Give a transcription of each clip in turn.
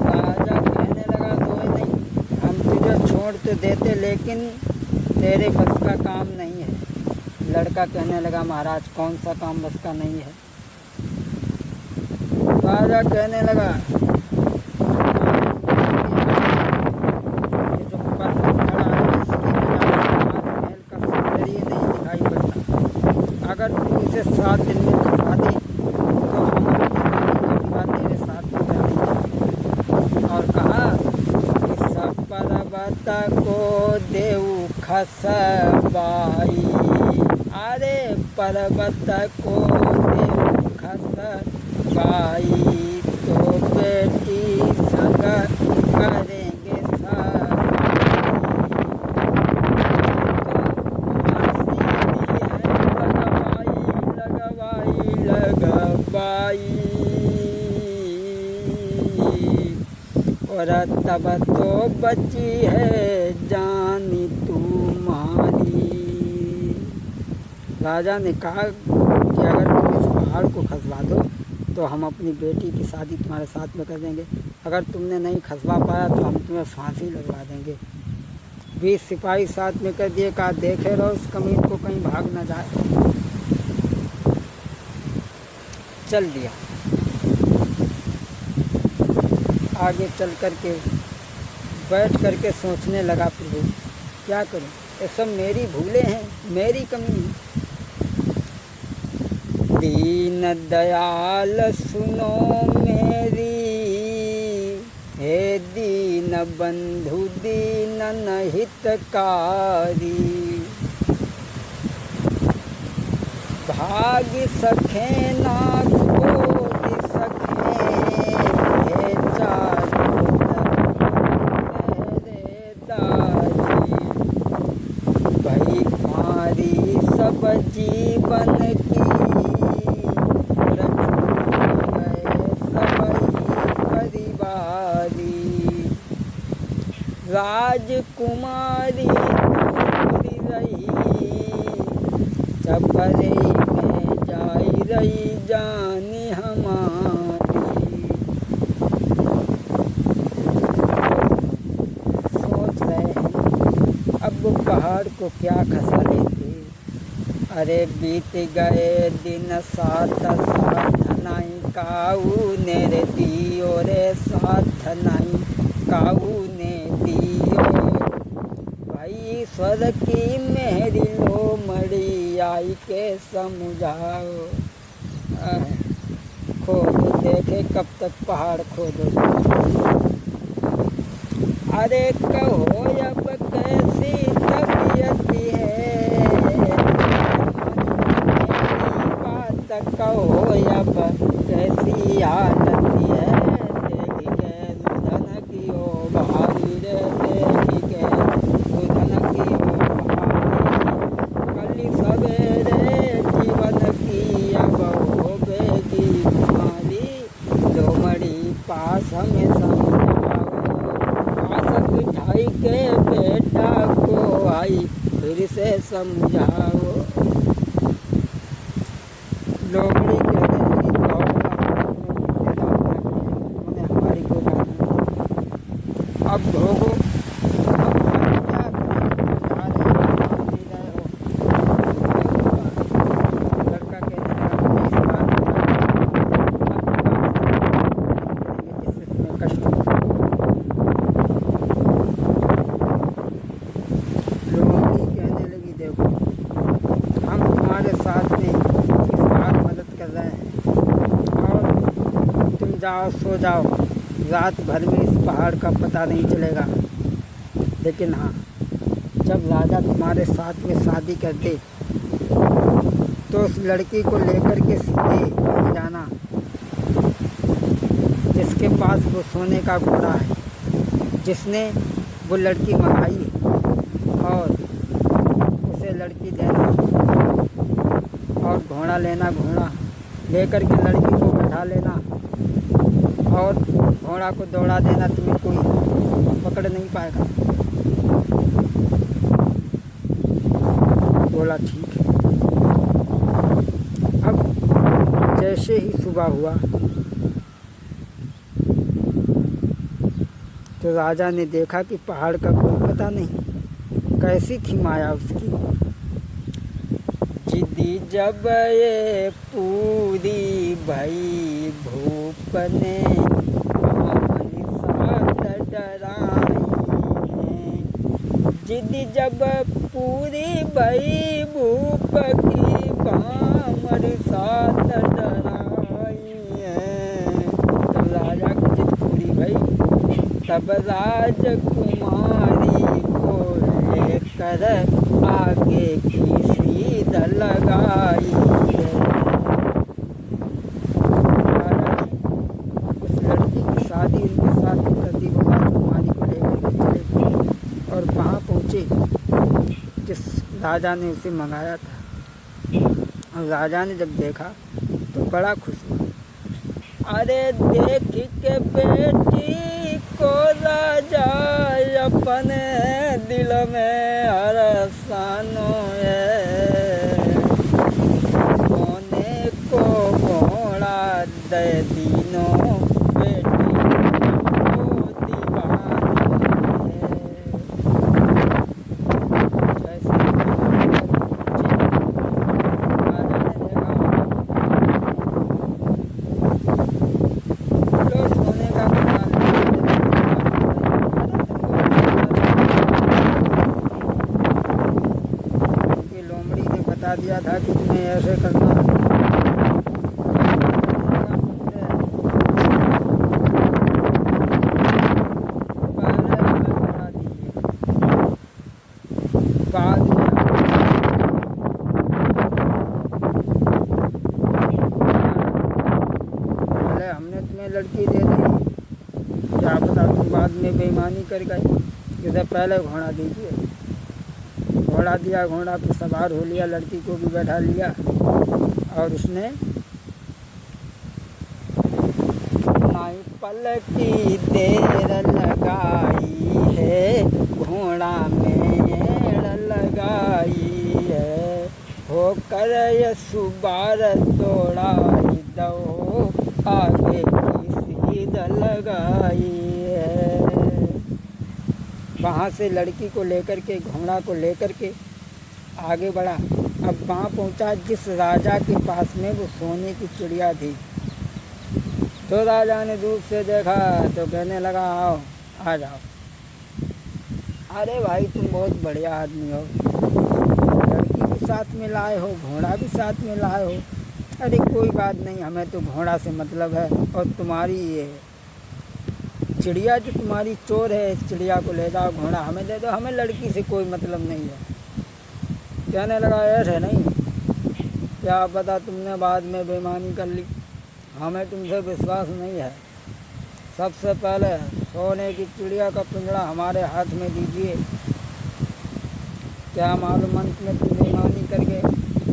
राजा कहने लगा, रोए नहीं, हम तुझे छोड़ तो देते लेकिन तेरे बस का काम नहीं है। लड़का कहने लगा, महाराज कौन सा काम बस का नहीं है। राजा कहने लगा, ये जो पर्वत खड़ा है इसकी वजह से हमारे महल का सौंदर्य नहीं दिखाई पड़ता। अगर तू इसे 7 दिन में खसा दे तो हम अपनी बेटी का विवाह तेरे साथ में कर देंगे। और कहा कि सब पर्वत को देऊ खसबाई। अरे पर्वत को देऊ खसबाई तो बेटी संग करेंगे लगवाई। और तब तो बची है जानी तुम्हारी। राजा ने कहा कि अगर तुम इस पहाड़ को खसवा दो तो हम अपनी बेटी की शादी तुम्हारे साथ में कर देंगे। अगर तुमने नहीं खसवा पाया तो हम तुम्हें फांसी लगवा देंगे। 20 सिपाही साथ में कर दिए। कहा देखे रहो उस कमीन को कहीं भाग न जाए। चल दिया। आगे चल कर के बैठ कर के सोचने लगा, प्रभु क्या करूं, ये सब मेरी भूले हैं, मेरी कमी है। दीन दयाल सुनो मेरी, हे दीन बंधु दीन हितकारी। भाग सखे ना खोज सखे, हे चारों मेरे दाजी। भई मारी सब जीवन की, राजकुमारी दूरी रही, चपरे में जाई रही जानी हमारी। सोच रहे हैं अब वो पहाड़ को क्या खसा लेते। अरे बीत गए दिन 7 साथ नहीं काऊ ने रे दियो रे, साथ नहीं काऊ ने दियो। भाई ईश्वर की मेहरी लो मड़ी आई के समझाओ। खोदो देखे कब तक पहाड़ खोदो। अरे कहो अब कैसी तबीयत है, बात कहो अब कैसी हालत है। पास हमें समझाओ, पास बिठाई के बेटा को आई फिर से समझाओ। लोमड़ी कहने लगी, हमारी कोई बात नहीं, अब भोगो। जाओ सो जाओ, रात भर में इस पहाड़ का पता नहीं चलेगा। लेकिन हाँ, जब राजा तुम्हारे साथ में शादी कर दे तो उस लड़की को लेकर के सीधे वहीं जाना जिसके पास वो सोने का घोड़ा है, जिसने वो लड़की मंगाई है, और उसे लड़की देना और घोड़ा लेना। घोड़ा लेकर के लड़की को बैठा लेना और घोड़ा को दौड़ा देना, तुम्हें कोई पकड़ नहीं पाएगा। बोला ठीक है। अब जैसे ही सुबह हुआ तो राजा ने देखा कि पहाड़ का कोई पता नहीं, कैसी थी माया उसकी। जिदी जब ये पूरी भई भूप ने हमारी साथ डराई है। जिदी जब पूरी भई भूप की हमारी साथ डराई है। तब राजा की जिद पूरी भई, तब राजकुमारी को लेकर आगे की सीध लगाई है। राजा ने उस लड़की की शादी उनके साथ कर दी। वो राजकुमारी को लेकर के चले और वहाँ पहुँचे जिस राजा ने उसे मंगाया था। और राजा ने जब देखा तो बड़ा खुश हुआ। अरे देख के बेटी को राजा अपने दिल में हरसानो है। सोने को घोड़ा दे दीनो बेटी को दीवानी है। जैसे राजा ने देखा तो सोने का घोड़ा बता दिया था कि तुम्हें ऐसे करना है। पहले हमें घोड़ा दीजिए, बाद में पहले हमने तुम्हें लड़की दे दी, क्या पता तुम बाद में बेईमानी कर गए। इसे पहले घोड़ा दीजिए। घोड़ा दिया, घोड़ा पे सवार हो लिया, लड़की को भी बैठा लिया और उसने नाई पल की देर लगाई है, घोड़ा में लगाई है। होकर ये सुबार दौड़ाई दो, आगे की सीध लगाई है। वहाँ से लड़की को लेकर के, घोड़ा को लेकर के आगे बढ़ा। अब वहाँ पहुँचा जिस राजा के पास में वो सोने की चिड़िया थी। तो राजा ने दूर से देखा तो कहने लगा, आओ आ जाओ। अरे भाई तुम बहुत बढ़िया आदमी हो, लड़की भी साथ में लाए हो, घोड़ा भी साथ में लाए हो। अरे कोई बात नहीं, हमें तो घोड़ा से मतलब है और तुम्हारी ये चिड़िया जो तुम्हारी चोर है, इस चिड़िया को ले जाओ, घोड़ा हमें दे दो, हमें लड़की से कोई मतलब नहीं है। कहने लगा ऐसे नहीं, क्या पता तुमने बाद में बेईमानी कर ली, हमें तुमसे विश्वास नहीं है। सबसे पहले सोने की चिड़िया का पिंजरा हमारे हाथ में दीजिए। क्या मालूम अंत में तुम बेईमानी करके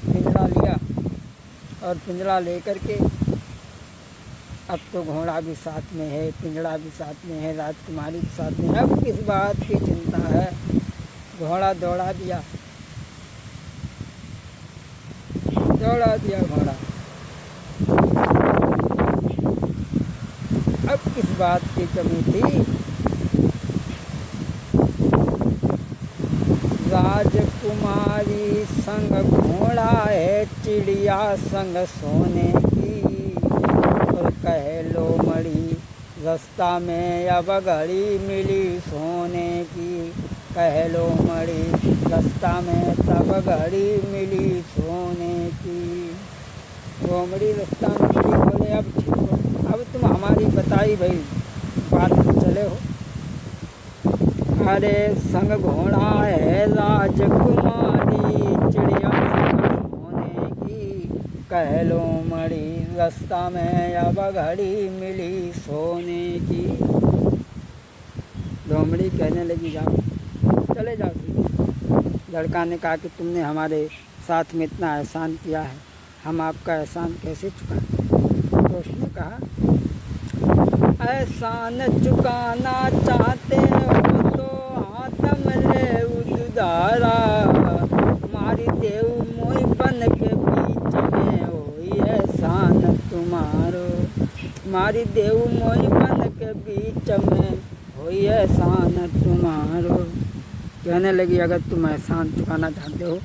पिंजरा लिया और पिंजरा लेकर के अब तो घोड़ा भी साथ में है, पिंजरा भी साथ में है, राजकुमारी भी साथ में है। अब किस बात की चिंता है। घोड़ा दौड़ा दिया घोड़ा। अब किस बात की कमी थी। राजकुमारी संग घोड़ा है, चिड़िया संग सोने की। और कह लो मड़ी रास्ता में अब घड़ी मिली सोने की। कह लो मड़ी रास्ता में तब घड़ी मिली सोने की। वो मड़ी रास्ता में मिली, बोले अब ठीक हो, अब तुम हमारी बताई भाई बात तो चले हो। अरे संग घोड़ा है राजकुमारी, चिड़िया संग सोने की। कह लो मड़ी रास्ता में अब घड़ी मिली सोने की। लोमड़ी कहने लगी जाओ, चले जाओ। लड़का ने कहा कि तुमने हमारे साथ में इतना एहसान किया है, हम आपका एहसान कैसे चुकाएं। तो उसने कहा, एहसान चुकाना चाहते हो तो हाथ में ले उधारा। मारी देव मोई बन के बीच में होई एहसान तुम्हारो। मारी देव मोई बन के बीच में कोई एहसान तुम्हारो। कहने लगी अगर तुम एहसान चुकाना चाहते हो